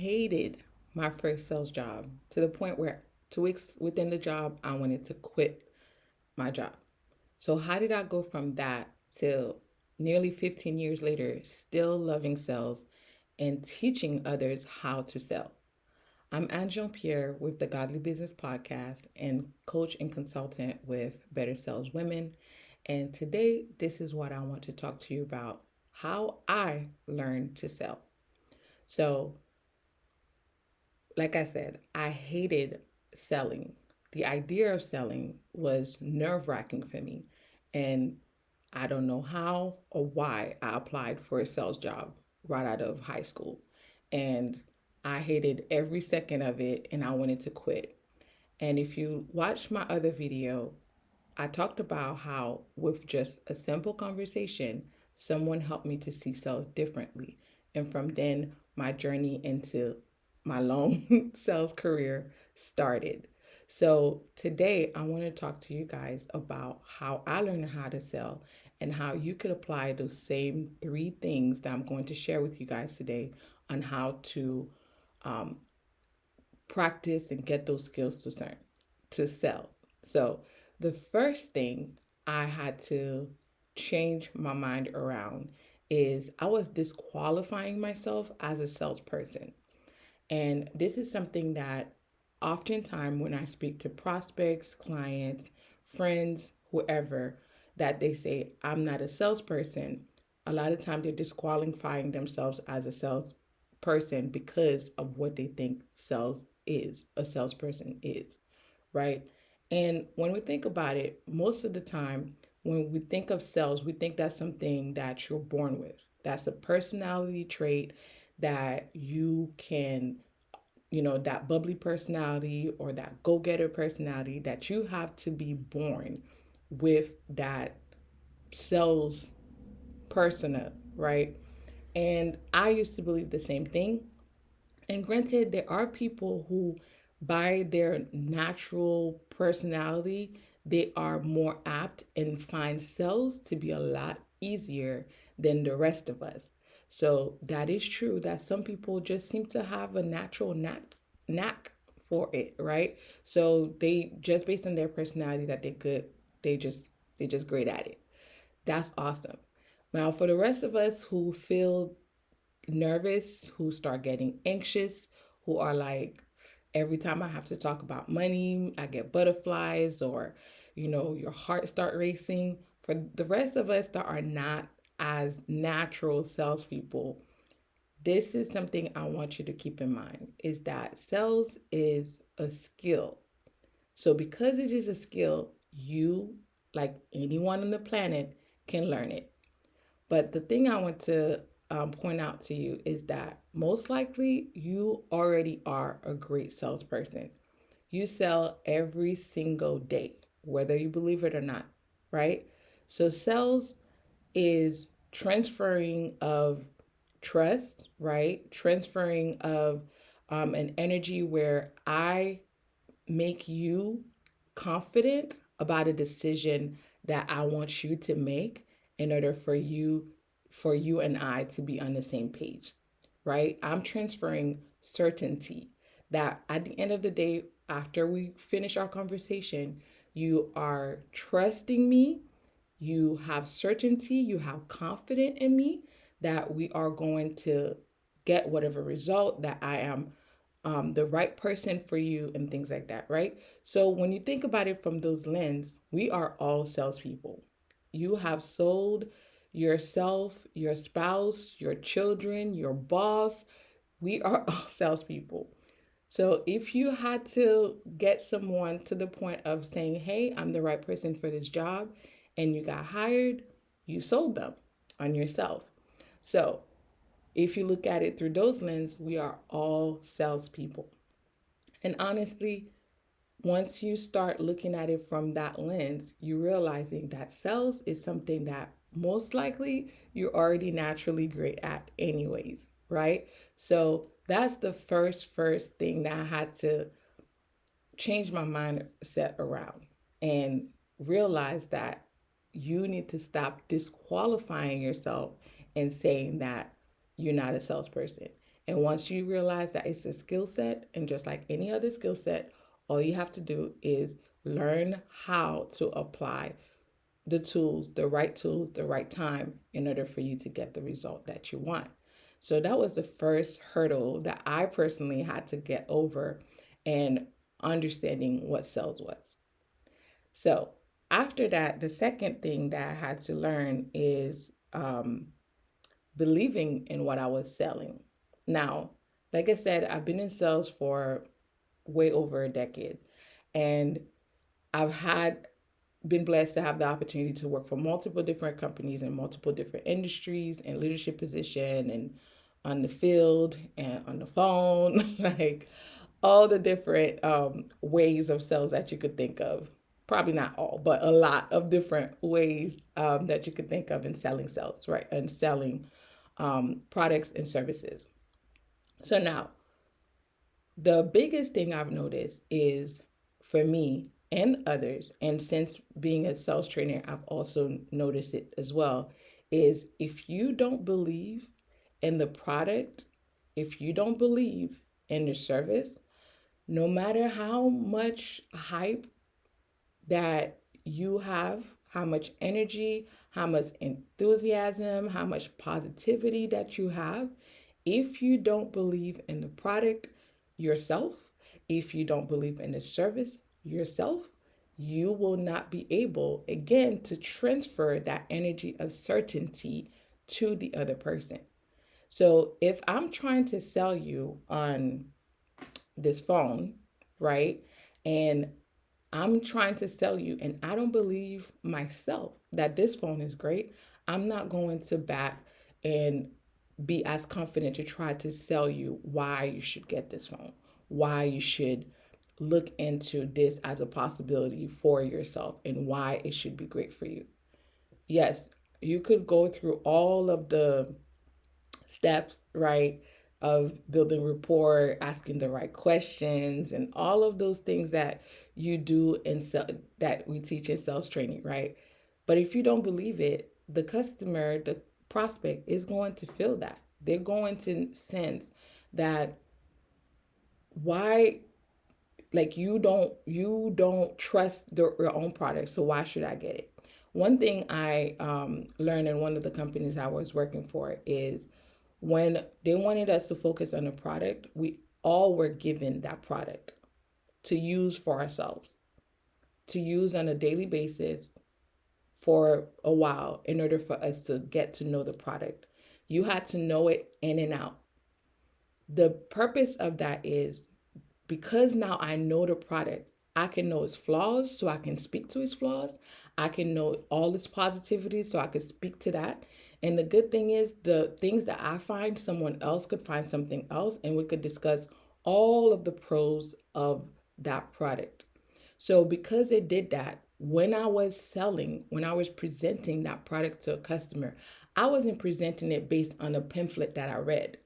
hated my first sales job to the point where 2 weeks within the job, I wanted to quit my job. So, how did I go from that to nearly 15 years later, still loving sales and teaching others how to sell? I'm Anne Jean Pierre with the Godly Business Podcast and coach and consultant with Better Sales Women. And today, this is what I want to talk to you about: how I learned to sell. So, like I said, I hated selling. The idea of selling was nerve wracking for me. And I don't know how or why I applied for a sales job right out of high school. And I hated every second of it and I wanted to quit. And if you watch my other video, I talked about how, with just a simple conversation, someone helped me to see sales differently. And from then, my journey into my long sales career started. So, today, I want to talk to you guys about how I learned how to sell and how you could apply those same 3 things that I'm going to share with you guys today on how to um, practice and get those skills to sell. So, the first thing I had to change my mind around is I was disqualifying myself as a salesperson. And this is something that oftentimes when I speak to prospects, clients, friends, whoever, that they say, I'm not a salesperson, a lot of times they're disqualifying themselves as a salesperson because of what they think a salesperson is, right? And when we think about it, most of the time, when we think of sales, we think that's something that you're born with. That's a personality trait that you can, that bubbly personality or that go getter personality, that you have to be born with that sales persona, right? And I used to believe the same thing. And granted, there are people who, by their natural personality, they are more apt and find sales to be a lot easier than the rest of us. So that is true that some people just seem to have a natural knack for it, right? So they just based on their personality that they're good, they just they're just great at it. That's awesome. Now for the rest of us who feel nervous, who start getting anxious, who are like, every time I have to talk about money, I get butterflies or, your heart start racing. For the rest of us that are not as natural salespeople, this is something I want you to keep in mind is that sales is a skill. So because it is a skill, you, like anyone on the planet, can learn it. But the thing I want to point out to you is that most likely you already are a great salesperson. You sell every single day, whether you believe it or not, right? So sales is transferring of trust, right? Transferring of an energy where I make you confident about a decision that I want you to make in order for you and I to be on the same page, right? I'm transferring certainty that at the end of the day, after we finish our conversation, you are trusting me, you have certainty, you have confidence in me that we are going to get whatever result that I am the right person for you and things like that, right? So when you think about it from those lens, we are all salespeople. You have sold yourself, your spouse, your children, your boss. We are all salespeople. So if you had to get someone to the point of saying, hey, I'm the right person for this job, and you got hired, you sold them on yourself. So if you look at it through those lens, we are all salespeople. And honestly, once you start looking at it from that lens, you're realizing that sales is something that most likely you're already naturally great at, anyways, right? So that's the first thing that I had to change my mindset around and realize that you need to stop disqualifying yourself and saying that you're not a salesperson. And once you realize that it's a skill set, and just like any other skill set, all you have to do is learn how to apply the right time in order for you to get the result that you want. So that was the first hurdle that I personally had to get over and understanding what sales was. So after that, the second thing that I had to learn is believing in what I was selling. Now, like I said, I've been in sales for way over a decade, and I've had been blessed to have the opportunity to work for multiple different companies in multiple different industries and leadership position and on the field and on the phone, like all the different ways of sales that you could think of. Probably not all, but a lot of different ways that you could think of in selling sales, right? And selling products and services. So now, the biggest thing I've noticed is for me and others, and since being a sales trainer, I've also noticed it as well, is if you don't believe in the product, if you don't believe in the service, no matter how much hype that you have, how much energy, how much enthusiasm, how much positivity that you have, if you don't believe in the product yourself, if you don't believe in the service yourself, you will not be able, again, to transfer that energy of certainty to the other person. So if I'm trying to sell you on this phone, right? And I'm trying to sell you, and I don't believe myself that this phone is great. I'm not going to back and be as confident to try to sell you why you should get this phone, why you should look into this as a possibility for yourself, and why it should be great for you. Yes, you could go through all of the steps, right, of building rapport, asking the right questions, and all of those things that you do that we teach in sales training, right? But if you don't believe it, the customer, the prospect is going to feel that. They're going to sense that why, like, you don't trust your own product, so why should I get it? One thing I learned in one of the companies I was working for is when they wanted us to focus on the product, we all were given that product to use for ourselves, to use on a daily basis for a while in order for us to get to know the product. You had to know it in and out. The purpose of that is because now I know the product, I can know its flaws so I can speak to its flaws. I can know all its positivity so I can speak to that. And the good thing is, the things that I find, someone else could find something else, and we could discuss all of the pros of that product. So, because it did that, when I was selling, when I was presenting that product to a customer, I wasn't presenting it based on a pamphlet that I read.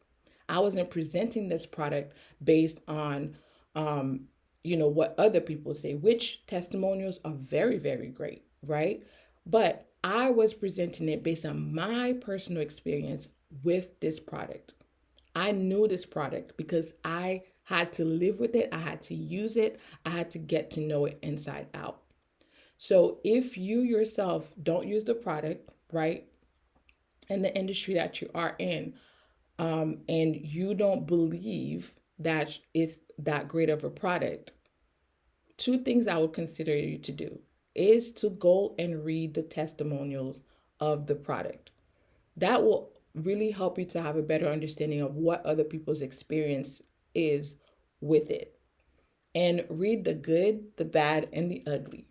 I wasn't presenting this product based on what other people say, which testimonials are very, very great, right? But I was presenting it based on my personal experience with this product. I knew this product because I had to live with it, I had to use it, I had to get to know it inside out. So if you yourself don't use the product, right, in the industry that you are in, and you don't believe that it's that great of a product, two things I would consider you to do is to go and read the testimonials of the product. That will really help you to have a better understanding of what other people's experience is with it. And read the good, the bad, and the ugly.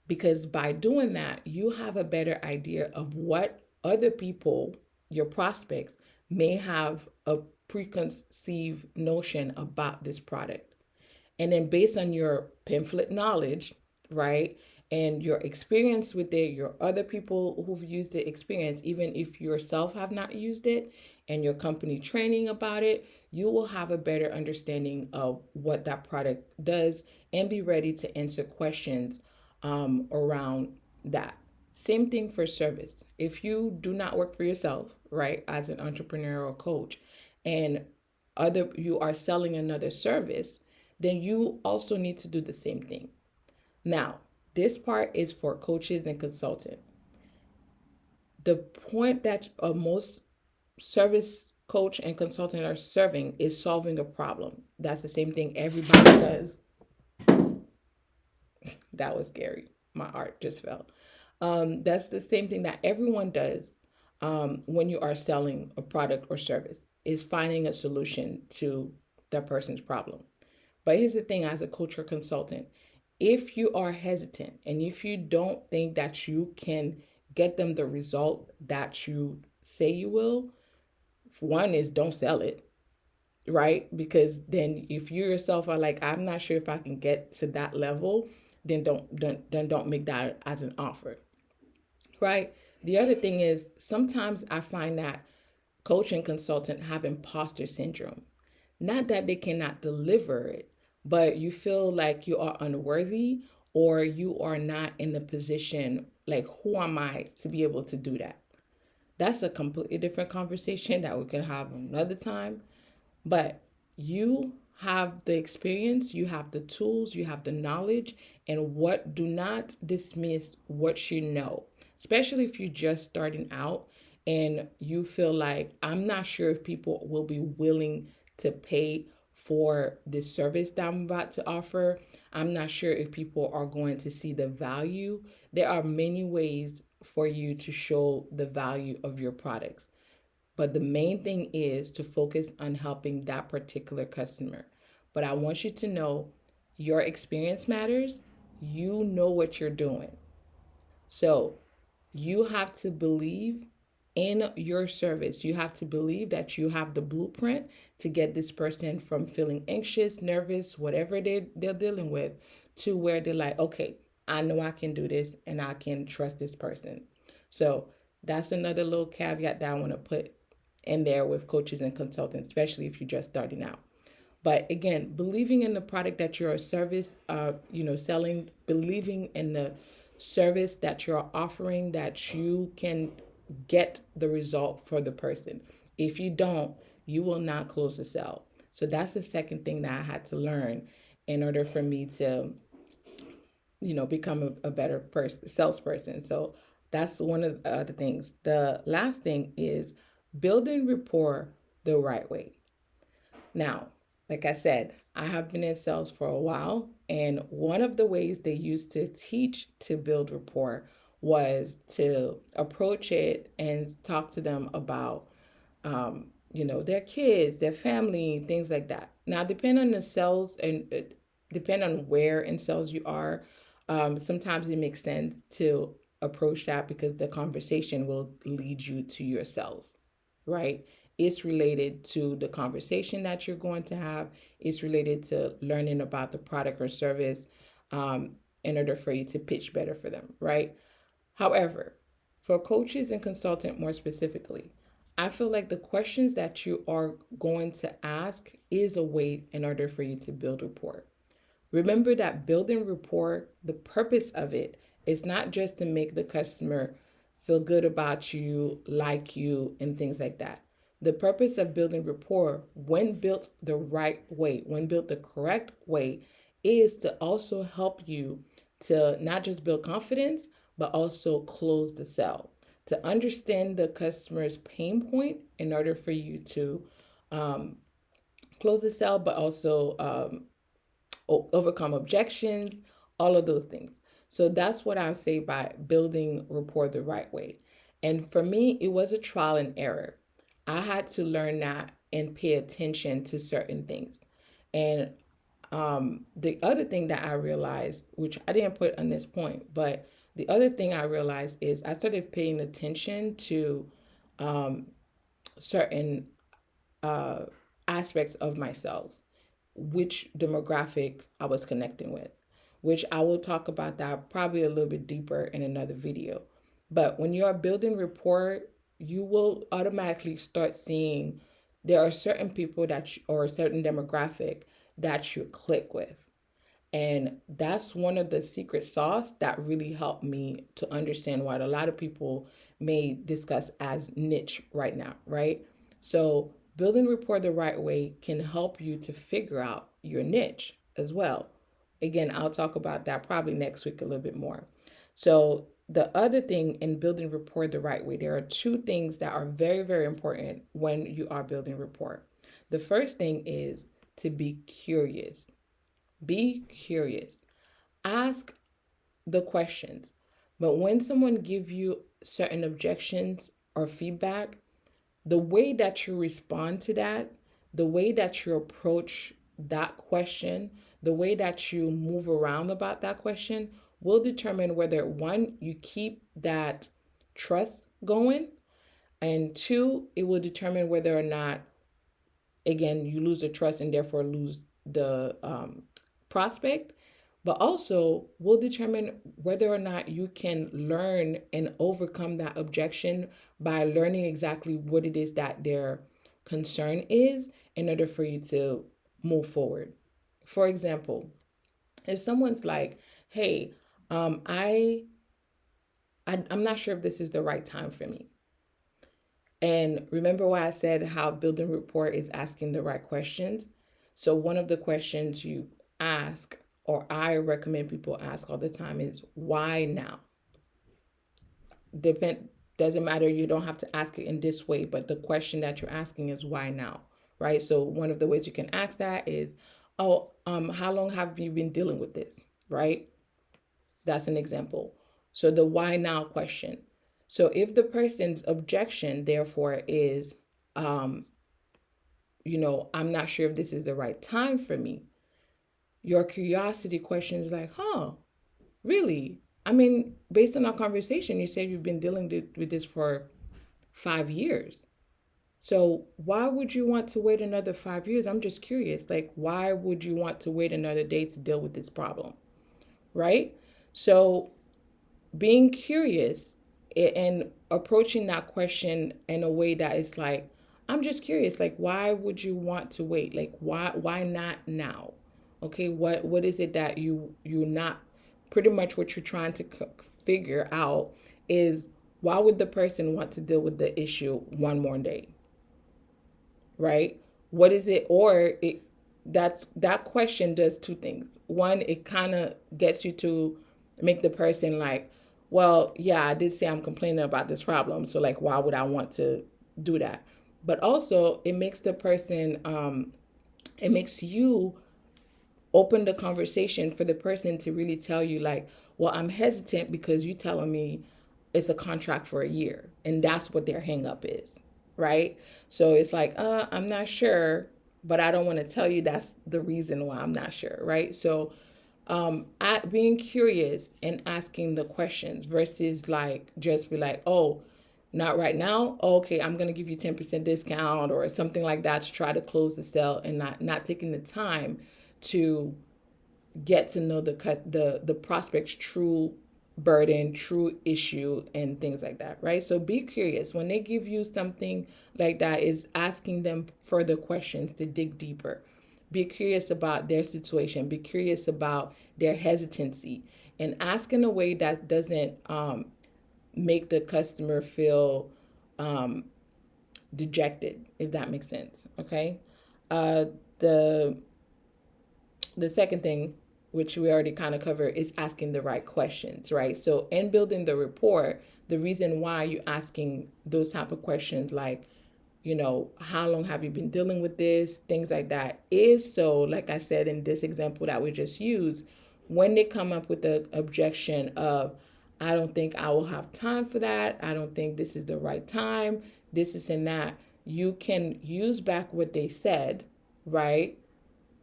Because by doing that, you have a better idea of what other people, your prospects, may have a preconceived notion about this product. And then based on your pamphlet knowledge, right, and your experience with it, your other people who've used the experience, even if yourself have not used it, and your company training about it, you will have a better understanding of what that product does and be ready to answer questions around that. Same thing for service. If you do not work for yourself, right, as an entrepreneur or coach, and you are selling another service, then you also need to do the same thing. Now, this part is for coaches and consultants. The point that most service coach and consultant are serving is solving a problem. That's the same thing everybody does. That was scary. My art just fell. That's the same thing that everyone does when you are selling a product or service, is finding a solution to that person's problem. But here's the thing, as a coach or consultant, if you are hesitant and if you don't think that you can get them the result that you say you will, one is don't sell it, right? Because then if you yourself are like, I'm not sure if I can get to that level, then don't make that as an offer, right? The other thing is sometimes I find that coach and consultant have imposter syndrome. Not that they cannot deliver it, but you feel like you are unworthy or you are not in the position, like, who am I to be able to do that? That's a completely different conversation that we can have another time. But you have the experience, you have the tools, you have the knowledge, and what do not dismiss what you know, especially if you're just starting out and you feel like, I'm not sure if people will be willing to pay for this service that I'm about to offer. I'm not sure if people are going to see the value. There are many ways for you to show the value of your products. But the main thing is to focus on helping that particular customer. But I want you to know your experience matters. You know what you're doing. So you have to believe in your service. You have to believe that you have the blueprint to get this person from feeling anxious, nervous, whatever they're dealing with, to where they're like, okay, I know I can do this and I can trust this person. So that's another little caveat that I want to put in there with coaches and consultants, especially if you're just starting out. But again, believing in the product that you're a service, selling, believing in the service that you're offering, that you can get the result for the person. If you don't, you will not close the sale. So that's the second thing that I had to learn in order for me to, become a better salesperson. So that's one of the other things. The last thing is building rapport the right way. Now, like I said, I have been in sales for a while, and one of the ways they used to teach to build rapport was to approach it and talk to them about, their kids, their family, things like that. Now, depend on the sales and depend on where in sales you are. Sometimes it makes sense to approach that because the conversation will lead you to your sales, right? It's related to the conversation that you're going to have. It's related to learning about the product or service in order for you to pitch better for them, right? However, for coaches and consultant more specifically, I feel like the questions that you are going to ask is a way in order for you to build rapport. Remember that building rapport, the purpose of it is not just to make the customer feel good about you, like you, and things like that. The purpose of building rapport, when built the right way, when built the correct way, is to also help you to not just build confidence, but also close the sale, to understand the customer's pain point in order for you to close the sale, but also overcome objections, all of those things. So that's what I say by building rapport the right way. And for me, it was a trial and error. I had to learn that and pay attention to certain things. And the other thing that I realized, which I didn't put on this point, but the other thing I realized is I started paying attention to certain aspects of my sales, which demographic I was connecting with, which I will talk about that probably a little bit deeper in another video. But when you are building rapport, you will automatically start seeing there are certain people or a certain demographic that you click with. And that's one of the secret sauce that really helped me to understand what a lot of people may discuss as niche right now, right? So building rapport the right way can help you to figure out your niche as well. Again, I'll talk about that probably next week a little bit more. So, the other thing in building rapport the right way, there are two things that are very, very important when you are building rapport. The first thing is to be curious. Be curious. Ask the questions. But when someone give you certain objections or feedback, the way that you respond to that, the way that you approach that question, the way that you move around about that question will determine whether one, you keep that trust going, and two, it will determine whether or not, again, you lose the trust and therefore lose the prospect, but also will determine whether or not you can learn and overcome that objection by learning exactly what it is that their concern is in order for you to move forward. For example, if someone's like, hey, um, I, I'm not sure if this is the right time for me. And remember why I said how building rapport is asking the right questions? So, one of the questions you ask, or I recommend people ask all the time, is why now? Depend Doesn't matter, you don't have to ask it in this way, but the question that you're asking is why now, right? So, one of the ways you can ask that is, oh, how long have you been dealing with this, right? That's an example. So, the why now question. So, if the person's objection, therefore, is, um, I'm not sure if this is the right time for me, your curiosity question is like, huh, really? I mean, based on our conversation, you said you've been dealing with this for 5 years. So, why would you want to wait another 5 years? I'm just curious. Like, why would you want to wait another day to deal with this problem? Right? So, being curious and approaching that question in a way that is like, I'm just curious, like, why would you want to wait? Like, why not now? Okay, what is it that you're not, pretty much what you're trying to figure out is, why would the person want to deal with the issue one more day? Right? What is it? Or it that question does two things. One, it kind of gets you to make the person like, well, yeah, I did say I'm complaining about this problem, so like, why would I want to do that? But also, it makes the person, it makes you open the conversation for the person to really tell you like, well, I'm hesitant because you telling me it's a contract for a year, and that's what their hang up is, right? So it's like, I'm not sure, but I don't want to tell you that's the reason why I'm not sure, right? So at being curious and asking the questions versus like just be like, oh, not right now. Oh, okay, I'm gonna give you 10% discount or something like that to try to close the sale, and not taking the time to get to know the prospect's true burden, true issue, and things like that, right? So be curious when they give you something like that. Is asking them further questions to dig deeper. Be curious about their situation. Be curious about their hesitancy, and ask in a way that doesn't make the customer feel um, dejected, if that makes sense. Okay. Uh, the the second thing, which we already kind of covered, is asking the right questions, right? So in building the rapport, the reason why you're asking those type of questions, like, how long have you been dealing with this, things like that, is so, like I said in this example that we just used, when they come up with the objection of, I don't think I will have time for that, I don't think this is the right time, this is and that, you can use back what they said, right,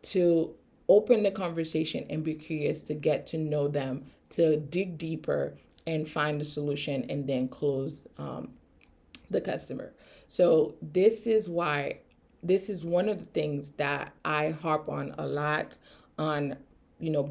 to open the conversation and be curious to get to know them, to dig deeper and find the solution, and then close the customer. So this is one of the things that I harp on a lot, on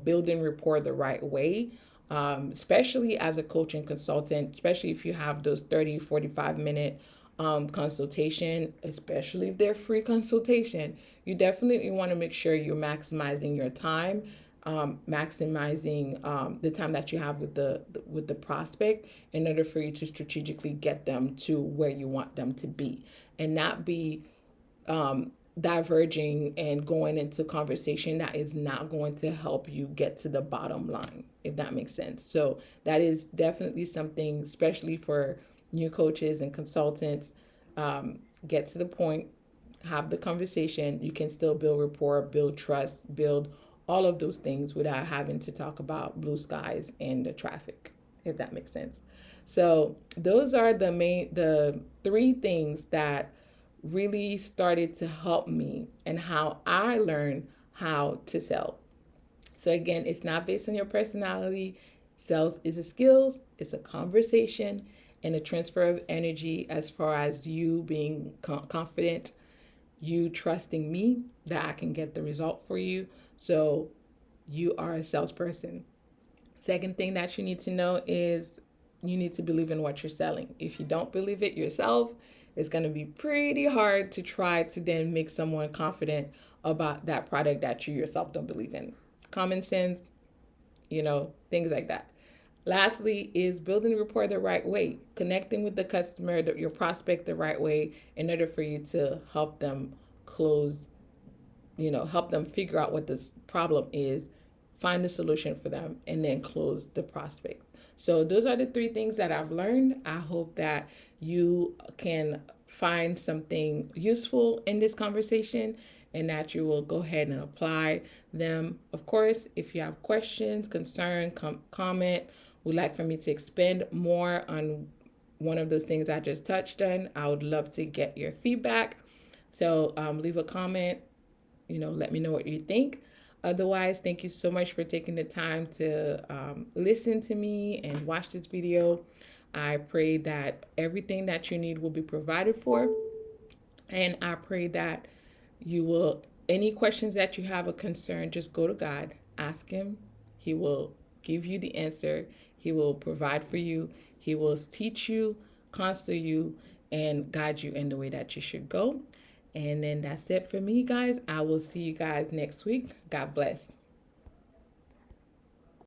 building rapport the right way, especially as a coach and consultant, especially if you have those 30-45 minute consultation, especially if they're free consultation. You definitely want to make sure you're maximizing your time, maximizing the time that you have with the prospect, in order for you to strategically get them to where you want them to be, and not be diverging and going into conversation that is not going to help you get to the bottom line, if that makes sense. So that is definitely something, especially for new coaches and consultants. Get to the point, have the conversation. You can still build rapport, build trust, build all of those things without having to talk about blue skies and the traffic, if that makes sense. So those are the three things that really started to help me and how I learned how to sell. So again, it's not based on your personality. Sales is a skills, it's a conversation, and a transfer of energy as far as you being confident, you trusting me that I can get the result for you. So you are a salesperson. Second thing that you need to know is you need to believe in what you're selling. If you don't believe it yourself, it's going to be pretty hard to try to then make someone confident about that product that you yourself don't believe in. Common sense, things like that. Lastly is building rapport the right way, connecting with the customer, your prospect the right way in order for you to help them close, help them figure out what this problem is, find a solution for them, and then close the prospect. So those are the three things that I've learned. I hope that you can find something useful in this conversation and that you will go ahead and apply them. Of course, if you have questions, concern, comment, would like for me to expand more on one of those things I just touched on, I would love to get your feedback. So leave a comment, let me know what you think. Otherwise, thank you so much for taking the time to listen to me and watch this video. I pray that everything that you need will be provided for. And I pray that you will, any questions that you have a concern, just go to God, ask him. He will give you the answer. He will provide for you. He will teach you, counsel you, and guide you in the way that you should go. And then that's it for me, guys. I will see you guys next week. God bless.